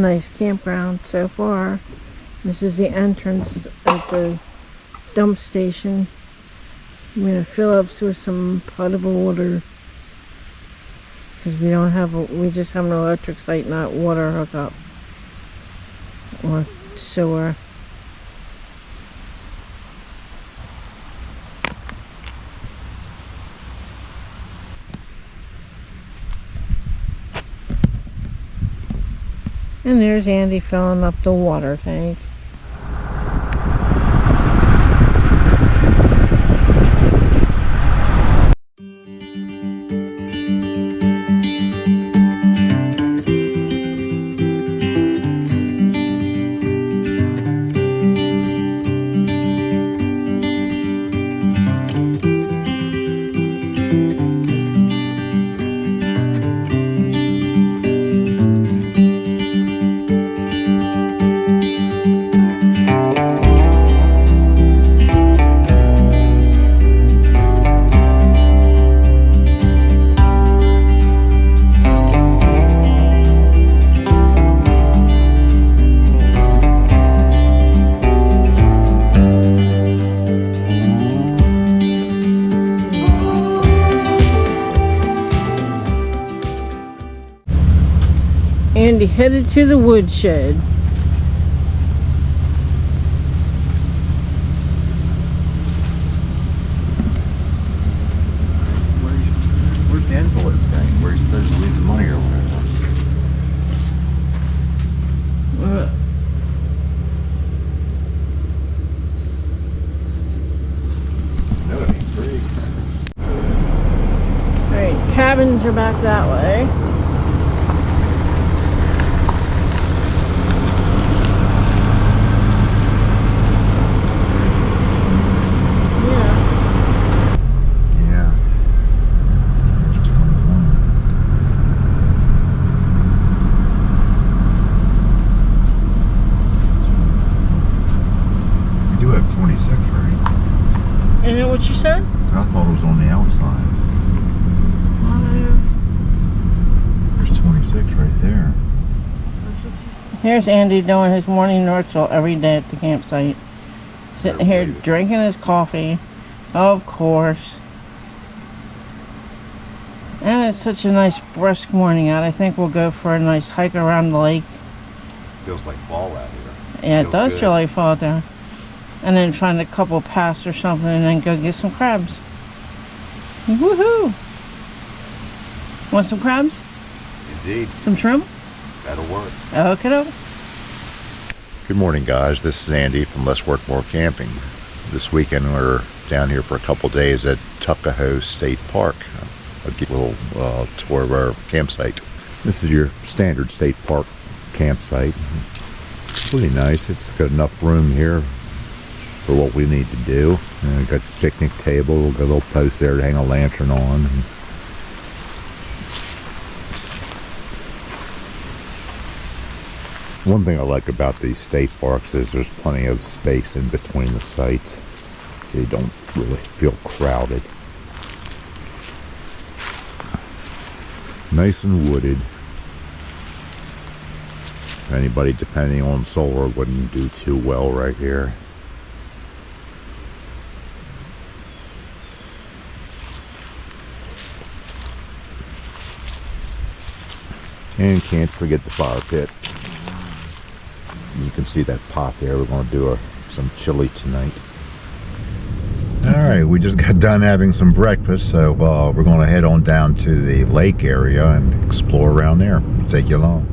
nice campground so far. This is the entrance at the dump station. I'm gonna fill up with some potable water because we just have an electric site, not water hookup or sewer. And there's Andy filling up the water tank. Andy headed to the woodshed. Where's the envelope thing? Where you're supposed to leave the money or whatever? No, it ain't free. Alright, cabins are back that way. Isn't it what you said? I thought it was on the outside. There's 26 right there. Here's Andy doing his morning ritual every day at the campsite. Sitting here drinking his coffee, of course. And it's such a nice brisk morning out. I think we'll go for a nice hike around the lake. Feels like fall out here. Yeah, it does feel like fall out there. And then find a couple pasts or something and then go get some crabs. Woohoo! Want some crabs? Indeed. Some shrimp? That'll work. Okay. Good morning, guys. This is Andy from Less Work, More Camping. This weekend we're down here for a couple days at Tuckahoe State Park. I'll give you a little tour of our campsite. This is your standard state park campsite. Pretty nice. It's got enough room here for what we need to do. We've got the picnic table, we've got a little post there to hang a lantern on. One thing I like about these state parks is there's plenty of space in between the sites, so you don't really feel crowded. Nice and wooded. Anybody depending on solar wouldn't do too well right here. And can't forget the fire pit. You can see that pot there. We're going to do some chili tonight. Alright, we just got done having some breakfast, so we're going to head on down to the lake area and explore around there. Take you along.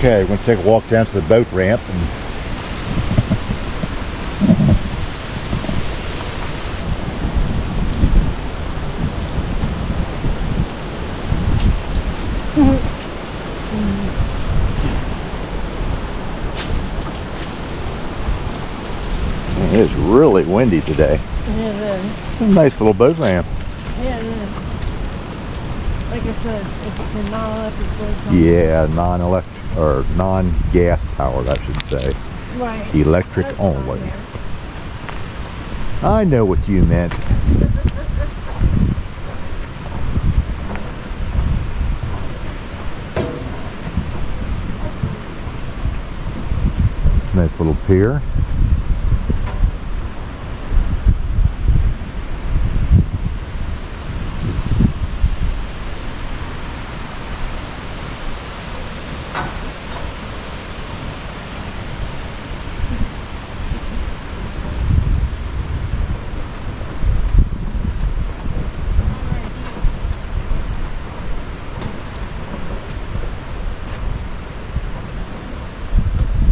Okay, we're going to take a walk down to the boat ramp and it is really windy today. Yeah, it is. A nice little boat ramp. Yeah, it is. Like I said, it's a non-electric boat. Yeah, non-electric or non-gas powered, I should say. Right. Electric That's only. fine, I know what you meant. Nice little pier.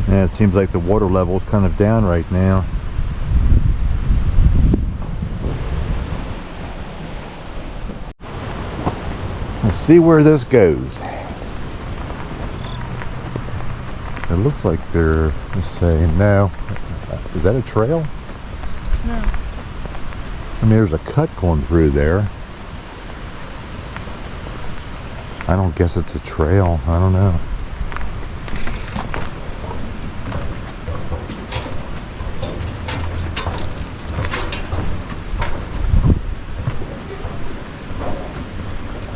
Yeah, it seems like the water level is kind of down right now. Let's see where this goes. It looks like they're, let's say, no. Is that a trail? No. I mean, there's a cut going through there. I don't guess it's a trail. I don't know.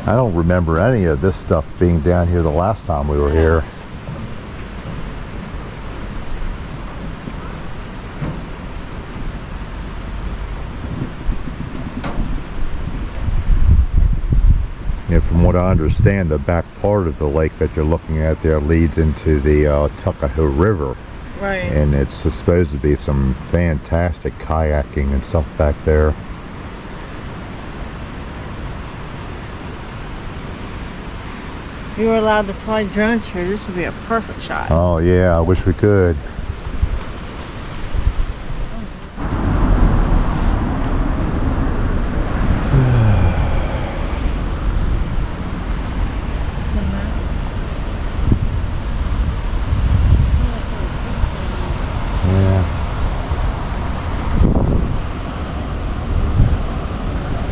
I don't remember any of this stuff being down here the last time we were here. And from what I understand, the back part of the lake that you're looking at there leads into the Tuckahoe River. Right. And it's supposed to be some fantastic kayaking and stuff back there. If you were allowed to fly drones here, this would be a perfect shot. Oh yeah, I wish we could. Yeah.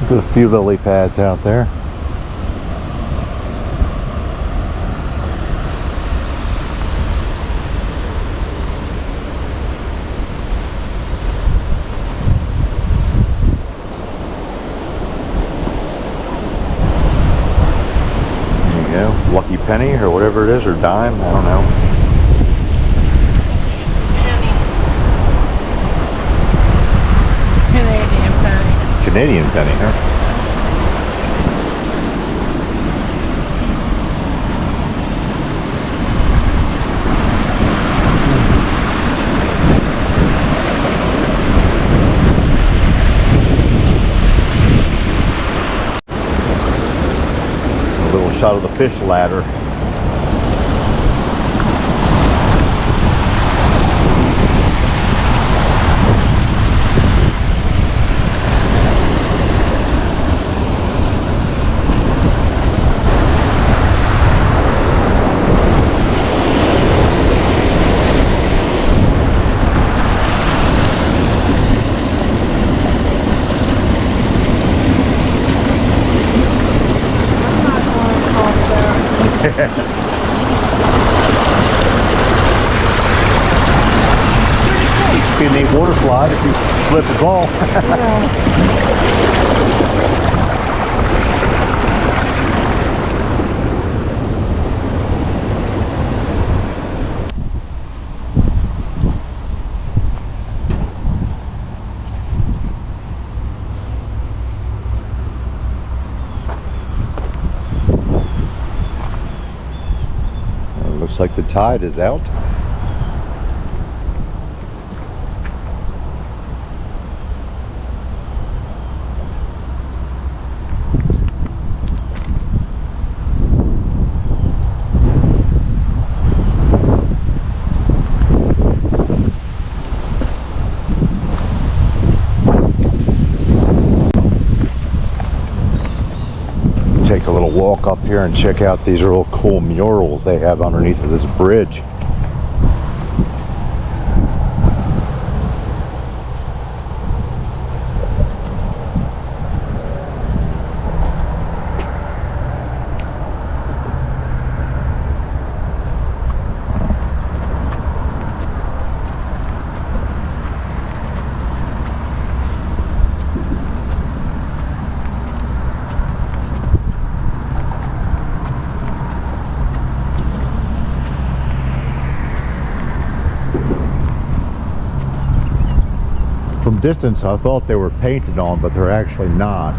There's a few lily pads out there. Lucky penny or whatever it is, or dime, I don't know. Canadian penny. Canadian penny, huh? A little shot of the fish ladder. Be a neat water slide if you slip and fall. Looks like the tide is out. walk up here and check out these real cool murals they have underneath of this bridge. From distance, I thought they were painted on, but they're actually not.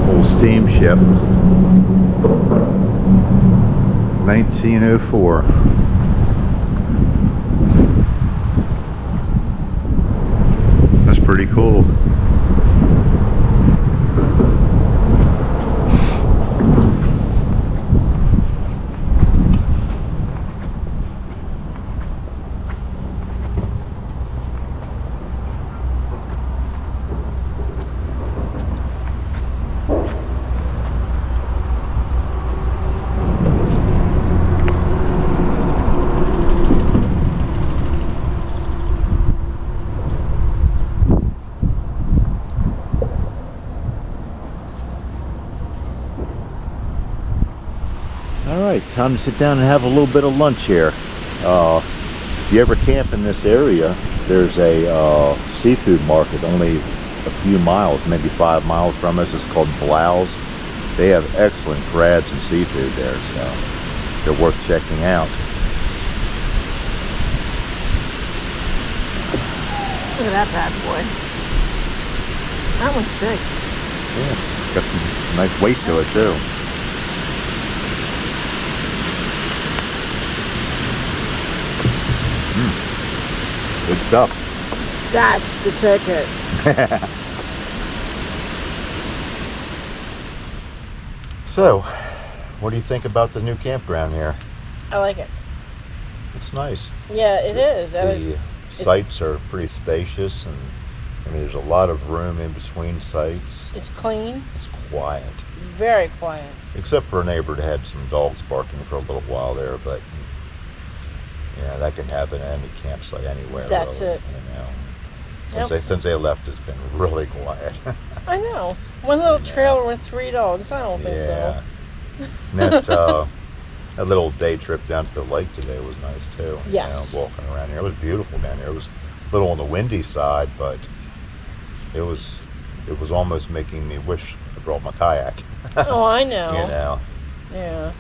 Old steamship. 1904. That's pretty cool. Alright, time to sit down and have a little bit of lunch here. If you ever camp in this area, there's a seafood market only a few miles, maybe 5 miles from us. It's called Blau's. They have excellent crabs and seafood there, so they're worth checking out. Look at that bad boy. That one's big. Yeah, got some nice weight to it too. Good stuff. That's the ticket. So, what do you think about the new campground here? I like it. It's nice. Yeah, it is. The sites are pretty spacious, and I mean, there's a lot of room in between sites. It's clean. It's quiet. Very quiet. Except for a neighbor that had some dogs barking for a little while there, but yeah, that can happen at any campsite anywhere. That's really, it. You know. Since they left, it's been really quiet. I know. One little trailer with 3 dogs. I don't think Yeah. so. And that little day trip down to the lake today was nice too. Yes. You know, walking around here. It was beautiful down here. It was a little on the windy side, but it was almost making me wish I brought my kayak. Oh, I know. You know. Yeah.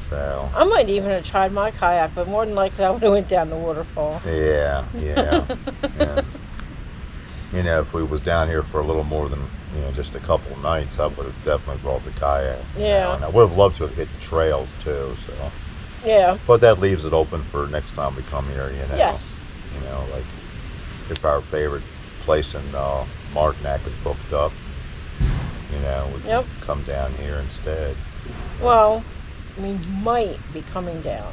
So. I might even have tried my kayak, but more than likely I would have went down the waterfall. Yeah. Yeah. You know, if we was down here for a little more than, just a couple nights, I would have definitely brought the kayak. Yeah. And I would have loved to have hit the trails too, so. Yeah. But that leaves it open for next time we come here, Yes. Like if our favorite place in Martinac is booked up, we can come down here instead. Well, we might be coming down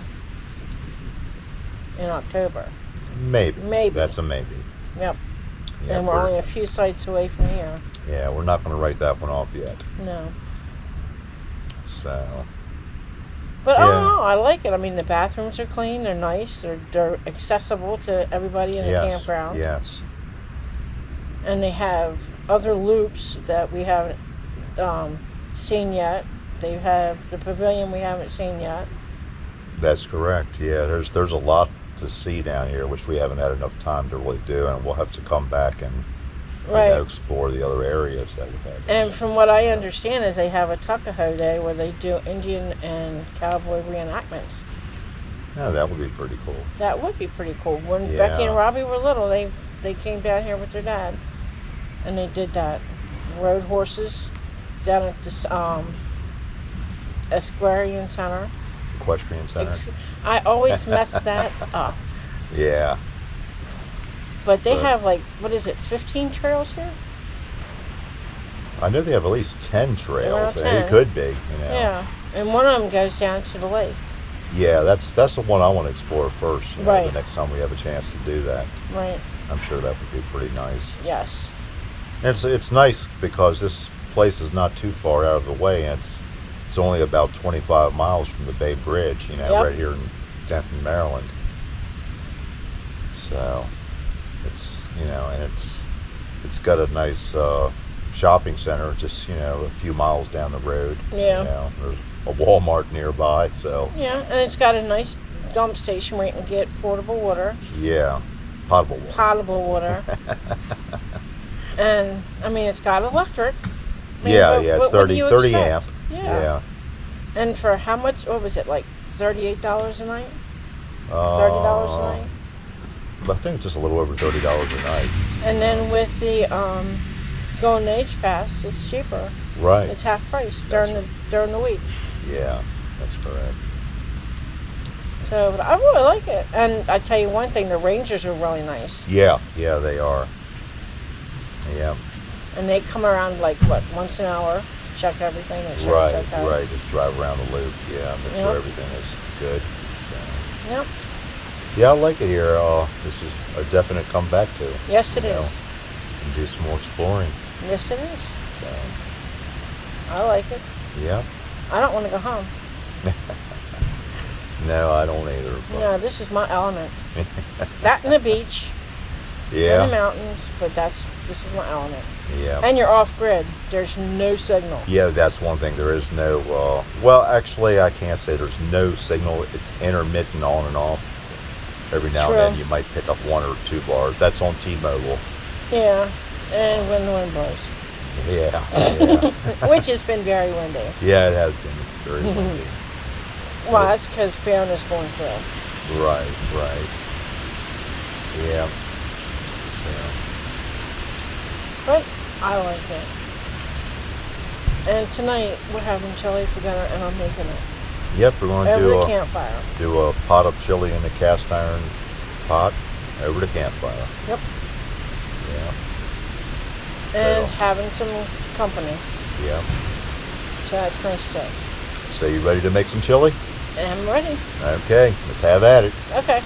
in October. Maybe. Maybe. That's a maybe. Yep. Yeah, and we're only a few sites away from here. Yeah, we're not going to write that one off yet. No. So. But I don't know, I like it. I mean, the bathrooms are clean, they're nice, they're accessible to everybody in the campground. Yes. And they have other loops that we haven't seen yet. They have the pavilion we haven't seen yet. That's correct. Yeah, there's a lot to see down here, which we haven't had enough time to really do, and we'll have to come back and explore the other areas that we've had. And from what I understand is they have a Tuckahoe Day where they do Indian and cowboy reenactments. Yeah, that would be pretty cool. That would be pretty cool. When Becky and Robbie were little, they came down here with their dad, and they did that. Rode horses down at this Equestrian Center. Equestrian Center. I always mess that up. Yeah. But they have 15 trails here? I know they have at least 10 trails. Around 10. It could be, Yeah, and one of them goes down to the lake. Yeah, that's the one I want to explore first. Right. The next time we have a chance to do that, Right. I'm sure that would be pretty nice. Yes. And it's nice because this place is not too far out of the way, and it's only about 25 miles from the Bay Bridge. Yep. Right here in Denton, Maryland. So it's and it's got a nice shopping center just a few miles down the road. Yeah. There's a Walmart nearby, so Yeah, and it's got a nice dump station where you can get portable water, yeah, potable water. potable water. And I mean, it's got electric. I mean, Yeah, what- yeah, it's what do 30 you 30 expect? amp. Yeah. And for how much? What was it, like $38 a night? $30 a night? I think it's just a little over $30 a night. And then with the Golden Age Pass, it's cheaper. Right. It's half price during the week. Yeah, that's correct. So but I really like it. And I tell you one thing, the rangers are really nice. Yeah, they are. Yeah. And they come around like once an hour, check everything. And check out. Right. Just drive around the loop. Yeah, make Yep. sure everything is good. So. Yep. Yeah, I like it here. This is a definite comeback to. Yes, it you know, is. And do some more exploring. Yes, it is. So, I like it. yeah. I don't want to go home. No, I don't either. But No, this is my element. That and the beach, and the yeah, mountains, but this is my element. yeah. And you're off grid. There's no signal. Yeah, that's one thing. There is no, well, actually, I can't say there's no signal. It's intermittent on and off. Every now True. and then you might pick up 1 or 2 bars. That's on T-Mobile. Yeah, and when the wind blows, Yeah. which has been very windy. Yeah, it has been very windy. Well, that's because Fiona's going through. Right. Yeah. So, But I like it. And tonight we're having chili for dinner, and I'm making it yep, we're going to over do the a campfire. pot of chili in the cast iron pot over the campfire. Yep. Yeah. And So- having some company. Yeah. So that's nice too. So you ready to make some chili? And I'm ready. Okay, let's have at it. Okay.